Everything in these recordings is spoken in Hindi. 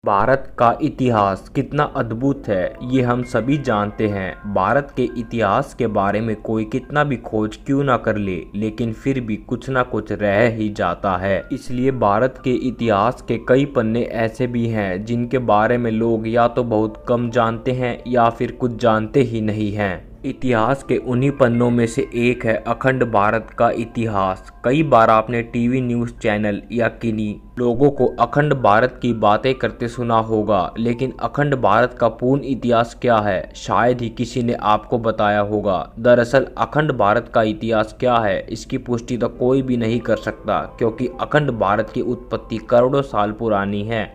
भारत का इतिहास कितना अद्भुत है ये हम सभी जानते हैं। भारत के इतिहास के बारे में कोई कितना भी खोज क्यों ना कर ले, लेकिन फिर भी कुछ ना कुछ रह ही जाता है। इसलिए भारत के इतिहास के कई पन्ने ऐसे भी हैं जिनके बारे में लोग या तो बहुत कम जानते हैं या फिर कुछ जानते ही नहीं हैं। इतिहास के उन्हीं पन्नों में से एक है अखंड भारत का इतिहास। कई बार आपने टीवी न्यूज़ चैनल या किन्हीं लोगों को अखंड भारत की बातें करते सुना होगा, लेकिन अखंड भारत का पूर्ण इतिहास क्या है शायद ही किसी ने आपको बताया होगा। दरअसल अखंड भारत का इतिहास क्या है इसकी पुष्टि तो कोई भी नहीं कर सकता, क्योंकि अखंड भारत की उत्पत्ति करोड़ों साल पुरानी है।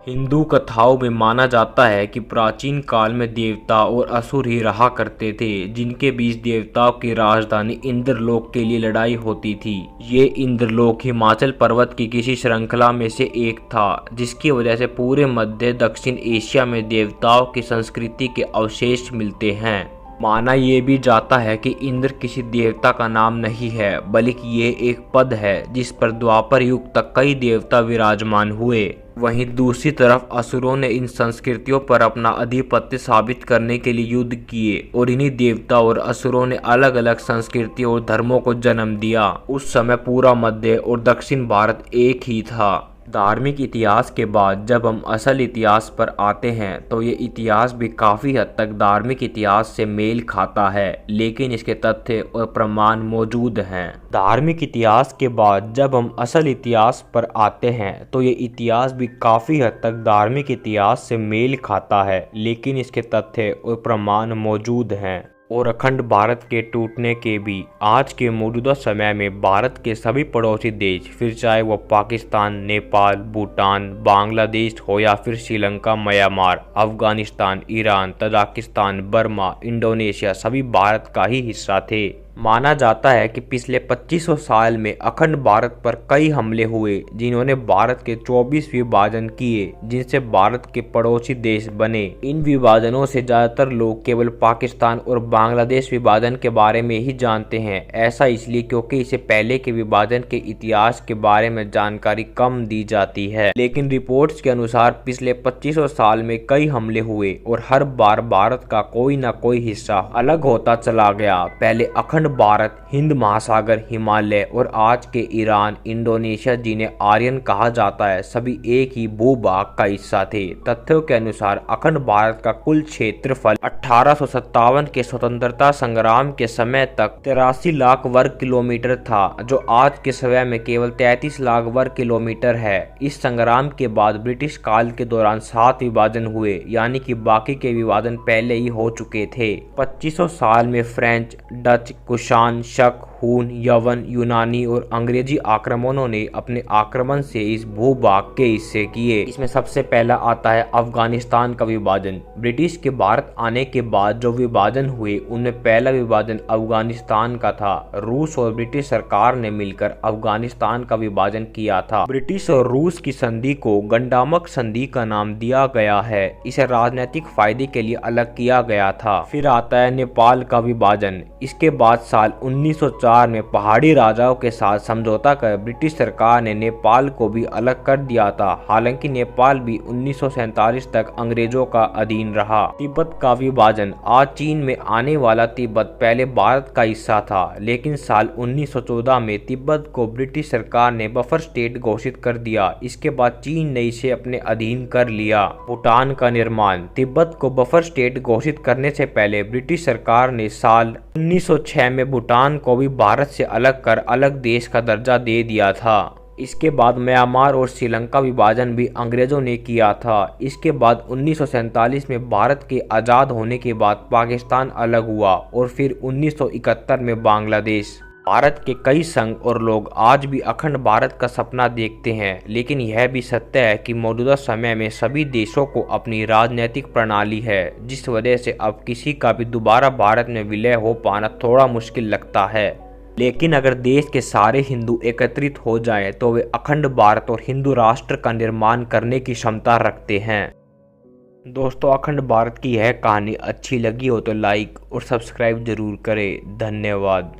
हिंदू कथाओं में माना जाता है कि प्राचीन काल में देवता और असुर ही रहा करते थे, जिनके बीच देवताओं की राजधानी इंद्रलोक के लिए लड़ाई होती थी। ये इंद्रलोक हिमाचल पर्वत की किसी श्रृंखला में से एक था, जिसकी वजह से पूरे मध्य दक्षिण एशिया में देवताओं की संस्कृति के अवशेष मिलते हैं। माना ये भी जाता है कि इंद्र किसी देवता का नाम नहीं है, बल्कि ये एक पद है जिस पर द्वापर युग तक कई देवता विराजमान हुए। वहीं दूसरी तरफ असुरों ने इन संस्कृतियों पर अपना आधिपत्य साबित करने के लिए युद्ध किए और इन्हीं देवता और असुरों ने अलग अलग संस्कृतियों और धर्मों को जन्म दिया। उस समय पूरा मध्य और दक्षिण भारत एक ही था। धार्मिक इतिहास के बाद जब हम असल इतिहास पर आते हैं तो ये इतिहास भी काफ़ी हद तक धार्मिक इतिहास से मेल खाता है, लेकिन इसके तथ्य और प्रमाण मौजूद हैं। धार्मिक इतिहास के बाद जब हम असल इतिहास पर आते हैं तो ये इतिहास भी काफ़ी हद तक धार्मिक इतिहास से मेल खाता है, लेकिन इसके तथ्य और प्रमाण मौजूद हैं। और अखंड भारत के टूटने के भी आज के मौजूदा समय में भारत के सभी पड़ोसी देश, फिर चाहे वो पाकिस्तान, नेपाल, भूटान, बांग्लादेश हो या फिर Sri Lanka, Myanmar, Afghanistan, Iran, Tajikistan, Burma, Indonesia, सभी भारत का ही हिस्सा थे। माना जाता है कि पिछले 2500 साल में अखंड भारत पर कई हमले हुए, जिन्होंने भारत के 24 विभाजन किए, जिनसे भारत के पड़ोसी देश बने। इन विभाजनों से ज़्यादातर लोग केवल पाकिस्तान और बांग्लादेश विभाजन के बारे में ही जानते हैं। ऐसा इसलिए क्योंकि इसे पहले के विभाजन के इतिहास के बारे में जानकारी कम दी जाती है। लेकिन रिपोर्ट्स के अनुसार पिछले 2500 साल में कई हमले हुए और हर बार भारत का कोई न कोई हिस्सा अलग होता चला गया। पहले अखंड भारत हिंद महासागर, हिमालय और आज के ईरान, इंडोनेशिया जिन्हें आर्यन कहा जाता है, सभी एक ही भूभाग का हिस्सा थे। तथ्यों के अनुसार अखंड भारत का कुल क्षेत्रफल 1857 के स्वतंत्रता संग्राम के समय तक 83 लाख वर्ग किलोमीटर था, जो आज के समय में केवल 33 लाख वर्ग किलोमीटर है। इस संग्राम के बाद ब्रिटिश काल के दौरान 7 विभाजन हुए, यानी कि बाकी के विभाजन पहले ही हो चुके थे। 2500 साल में फ्रेंच, डच, कुषाण, शक, हून, यवन, यूनानी और अंग्रेजी आक्रमणों ने अपने आक्रमण से इस भूभाग के हिस्से किए। इसमें सबसे पहला आता है अफगानिस्तान का विभाजन। ब्रिटिश के भारत आने के बाद जो विभाजन हुए उनमें पहला विभाजन अफगानिस्तान का था। रूस और ब्रिटिश सरकार ने मिलकर अफगानिस्तान का विभाजन किया था। ब्रिटिश और रूस की संधि को गंडामक संधि का नाम दिया गया है। इसे राजनीतिक फायदे के लिए अलग किया गया था। फिर आता है नेपाल का विभाजन। इसके बाद साल 1904 में पहाड़ी राजाओं के साथ समझौता कर ब्रिटिश सरकार ने नेपाल को भी अलग कर दिया था। हालांकि नेपाल भी 1947 तक अंग्रेजों का अधीन रहा। तिब्बत का विभाजन। आज चीन में आने वाला तिब्बत पहले भारत का हिस्सा था, लेकिन साल 1914 में तिब्बत को ब्रिटिश सरकार ने बफर स्टेट घोषित कर दिया। इसके बाद चीन ने इसे अपने अधीन कर लिया। भूटान का निर्माण। तिब्बत को बफर स्टेट घोषित करने से पहले ब्रिटिश सरकार ने साल 1906 में भूटान को भी भारत से अलग कर अलग देश का दर्जा दे दिया था। इसके बाद म्यांमार और श्रीलंका विभाजन भी अंग्रेजों ने किया था। इसके बाद 1947 में भारत के आज़ाद होने के बाद पाकिस्तान अलग हुआ और फिर 1971 में बांग्लादेश। भारत के कई संघ और लोग आज भी अखंड भारत का सपना देखते हैं, लेकिन यह भी सत्य है कि मौजूदा समय में सभी देशों को अपनी राजनीतिक प्रणाली है, जिस वजह से अब किसी का भी दोबारा भारत में विलय हो पाना थोड़ा मुश्किल लगता है। लेकिन अगर देश के सारे हिंदू एकत्रित हो जाएं तो वे अखंड भारत और हिंदू राष्ट्र का निर्माण करने की क्षमता रखते हैं। दोस्तों, अखंड भारत की यह कहानी अच्छी लगी हो तो लाइक और सब्सक्राइब जरूर करें। धन्यवाद।